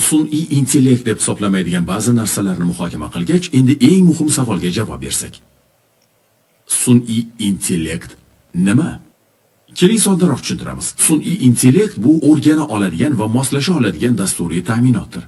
sun'iy intellekt deb hisoblamaydigan ba'zi narsalarni muhokama qilgach, endi eng muhim savolga javob bersak. Sun'iy intellekt nima? Keling soddalroq tushuntiramiz. Sun'iy intellekt bu o'rgana oladigan va moslasha oladigan dasturiy ta'minotdir.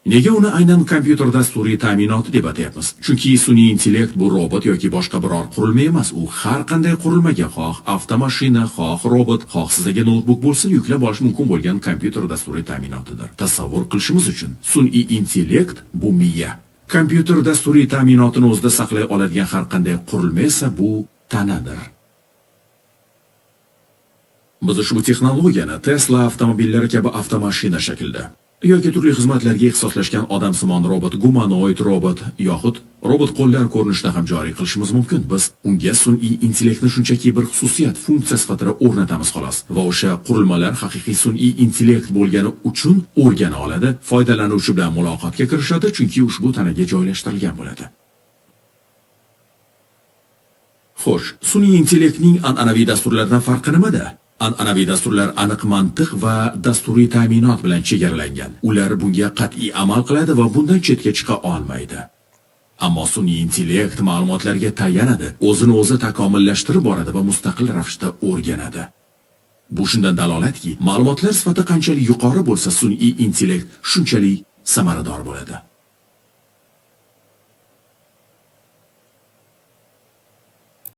Nega uni aynan kompyuter dasturiy ta'minoti deb atayapmiz? Chunki sun'iy intellekt bu robot yoki boshqa biror qurilma emas. U har qanday qurilmaga, xoh avtomashina, xoh robot, xoh sizga noutbuk bo'lsa, yuklab olish mumkin bo'lgan kompyuter dasturiy ta'minotidir. Tasavvur qilishimiz uchun, sun'iy intellekt bu miya. Kompyuter dasturiy ta'minotini o'zida saqlay oladigan har qanday qurilma esa bu tanadir. Biz ushbu texnologiyani Tesla avtomobillari kabi avtomashina shaklida yoki turli xizmatlarga ixtisoslashgan odamsimon robot, gumanoid robot yoxud robot qo'llar ko'rinishida ham joriy qilishimiz mumkin. Biz unga sun'iy intellektni shunchaki bir xususiyat, funksiya sifatida o'rnatamiz xolos. Va o'sha qurilmalar haqiqiy sun'iy intellekt bo'lgani uchun o'rgana oladi, foydalanuvchi bilan muloqotga kirishadi, chunki ushbu tanaga joylashtirilgan bo'ladi. Xo'sh, sun'iy intellektning an'anaviy dasturlardan farqi nimada? An'anaviy dasturlar aniq mantiq va dasturiy ta'minot bilan chegaralangan. Ular bunga qat'iy amal qiladi va bundan chetga chiqa olmaydi. Ammo sun'iy intellekt ma'lumotlarga tayanadi, o'zini o'zi takomillashtirib boradi va mustaqil ravishda o'rganadi. Bu shundan dalolatki, ma'lumotlar sifati qanchalik yuqori bo'lsa, sun'iy intellekt shunchalik samarador bo'ladi.